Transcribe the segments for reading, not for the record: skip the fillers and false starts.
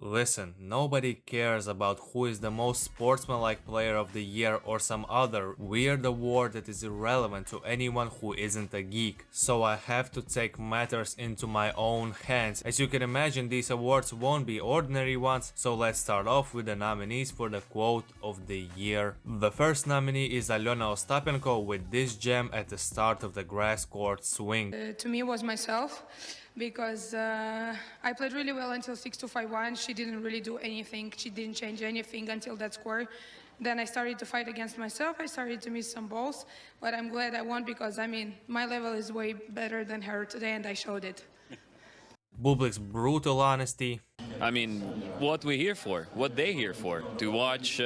Listen, nobody cares about who is the most sportsmanlike player of the year or some other weird award that is irrelevant to anyone who isn't a geek. So I have to take matters into my own hands. As you can imagine, these awards won't be ordinary ones, so let's start off with the nominees for the quote of the year. The first nominee is Jelena Ostapenko with this gem at the start of the grass court swing. To me, it was myself. Because I played really well until 6-2-5-1. She didn't really do anything. She didn't change anything until that score. Then I started to fight against myself. I started to miss some balls, but I'm glad I won because, I mean, my level is way better than her today, and I showed it. Bublik's brutal honesty. I mean, what we're here for, what they're here for, to watch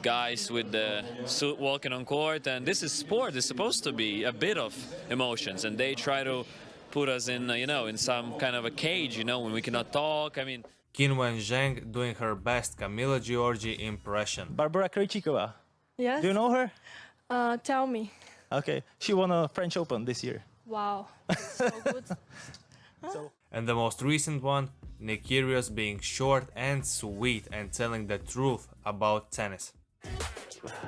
guys with the suit walking on court, and this is sport. It's supposed to be a bit of emotions, and they try to put us in, in some kind of a cage, when we cannot talk. I mean, Qinwen Zheng doing her best Camila Giorgi impression. Barbara Krejcikova. Yes. Do you know her? Tell me. Okay, she won a French Open this year. Wow, so good. And the most recent one, Nick Kyrgios being short and sweet and telling the truth about tennis.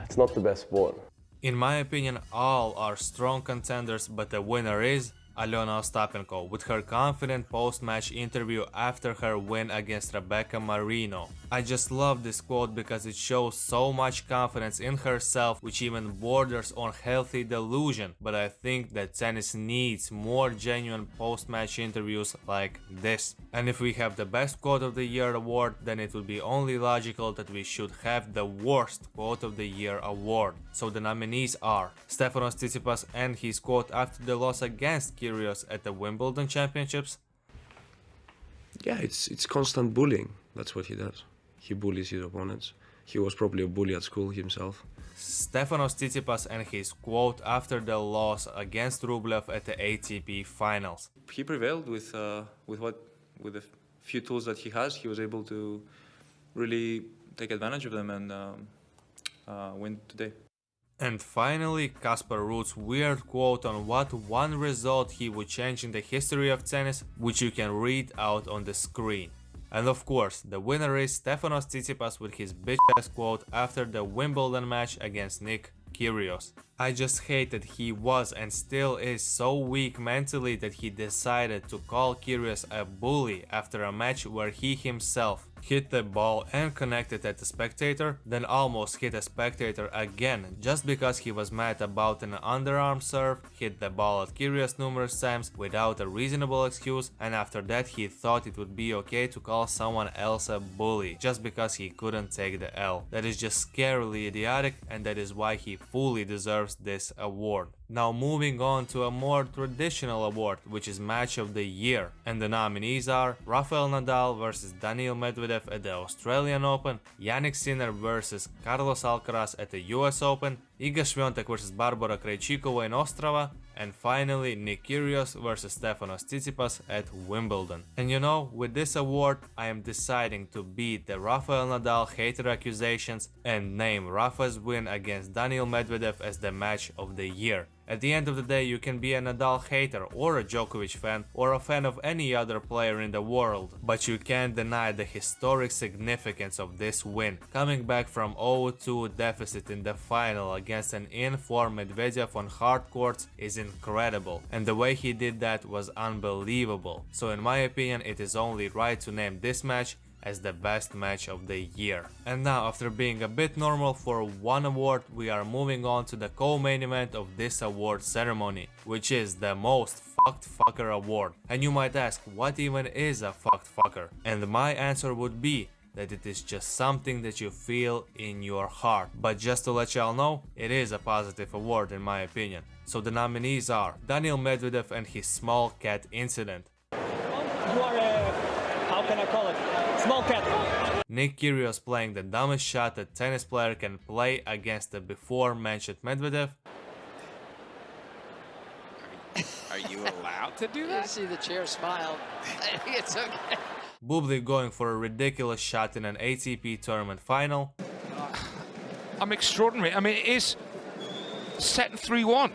It's not the best sport. In my opinion, all are strong contenders, but the winner is Jelena Ostapenko with her confident post-match interview after her win against Rebecca Marino. I just love this quote because it shows so much confidence in herself, which even borders on healthy delusion, but I think that tennis needs more genuine post-match interviews like this. And if we have the best quote of the year award, then it would be only logical that we should have the worst quote of the year award. So the nominees are Stefanos Tsitsipas and his quote after the loss against Kyrgios at the Wimbledon Championships. Yeah, it's constant bullying. That's what he does. He bullies his opponents. He was probably a bully at school himself. Stefanos Tsitsipas and his quote after the loss against Rublev at the ATP finals. He prevailed with the few tools that he has. He was able to really take advantage of them and win today. And finally, Casper Ruud's weird quote on what one result he would change in the history of tennis, which you can read out on the screen. And of course, the winner is Stefanos Tsitsipas with his bitch-ass quote after the Wimbledon match against Nick Kyrgios. I just hate that he was and still is so weak mentally that he decided to call Kyrgios a bully after a match where he himself hit the ball and connected at the spectator, then almost hit a spectator again just because he was mad about an underarm serve, hit the ball at Kyrgios numerous times without a reasonable excuse, and after that he thought it would be okay to call someone else a bully just because he couldn't take the L. That is just scarily idiotic, and that is why he fully deserves this award. Now moving on to a more traditional award, which is Match of the Year, and the nominees are Rafael Nadal versus Daniil Medvedev at the Australian Open, Jannik Sinner versus Carlos Alcaraz at the US Open, Iga Swiatek versus Barbara Krejcikova in Ostrava, and finally Nick Kyrgios versus Stefanos Tsitsipas at Wimbledon. And with this award I am deciding to beat the Rafael Nadal hater accusations and name Rafa's win against Daniil Medvedev as the Match of the Year. At the end of the day, you can be a Nadal hater or a Djokovic fan or a fan of any other player in the world, but you can't deny the historic significance of this win. Coming back from 0-2 deficit in the final against an in-form Medvedev on hard courts is incredible, and the way he did that was unbelievable. So in my opinion, it is only right to name this match as the best match of the year. And now, after being a bit normal for one award, we are moving on to the co-main event of this award ceremony, which is the most fucked fucker award. And you might ask, what even is a fucked fucker? And my answer would be that it is just something that you feel in your heart. But just to let y'all know, it is a positive award in my opinion. So the nominees are Daniil Medvedev and his small cat incident. You are a, how can I call it? Small cat. Nick Kyrgios playing the dumbest shot a tennis player can play against the before mentioned Medvedev. Are you allowed to do that? I see the chair smile. It's okay. Bublik going for a ridiculous shot in an ATP tournament final. I'm extraordinary. I mean, it is set 3-1.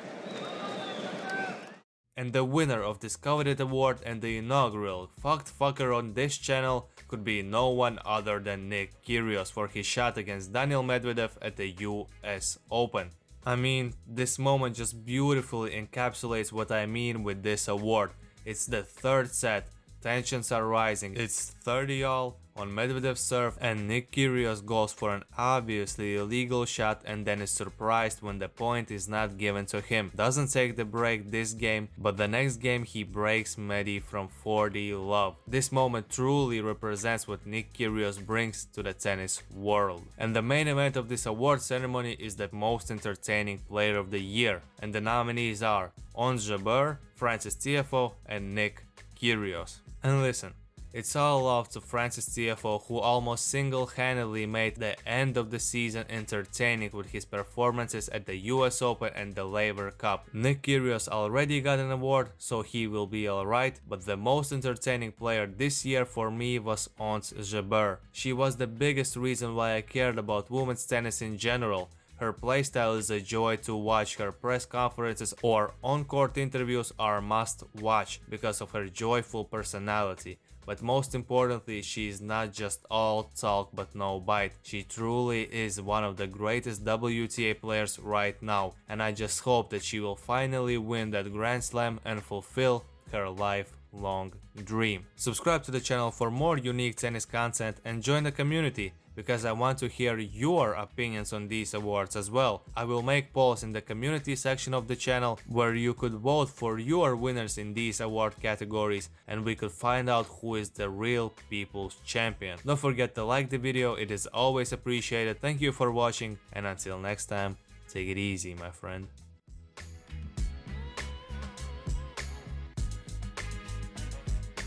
And the winner of this coveted award and the inaugural fucked fucker on this channel, could be no one other than Nick Kyrgios for his shot against Daniil Medvedev at the US Open. I mean, this moment just beautifully encapsulates what I mean with this award. It's the third set, tensions are rising, it's 30-all on Medvedev's serve, and Nick Kyrgios goes for an obviously illegal shot and then is surprised when the point is not given to him. Doesn't take the break this game, but the next game he breaks Medi from 40 love. This moment truly represents what Nick Kyrgios brings to the tennis world. And the main event of this award ceremony is the most entertaining player of the year, and the nominees are Ons Jabeur, Frances Tiafoe and Nick Kyrgios. And listen, it's all love to Frances Tiafoe, who almost single-handedly made the end of the season entertaining with his performances at the US Open and the Laver Cup. Nick Kyrgios already got an award, so he will be alright, but the most entertaining player this year for me was Ons Jabeur. She was the biggest reason why I cared about women's tennis in general. Her playstyle is a joy to watch, her press conferences or on-court interviews are must-watch because of her joyful personality. But most importantly, she is not just all talk but no bite. She truly is one of the greatest WTA players right now, and I just hope that she will finally win that Grand Slam and fulfill her lifelong dream. Subscribe to the channel for more unique tennis content and join the community, because I want to hear your opinions on these awards as well. I will make polls in the community section of the channel where you could vote for your winners in these award categories, and we could find out who is the real people's champion. Don't forget to like the video, it is always appreciated. Thank you for watching, and until next time, take it easy, my friend.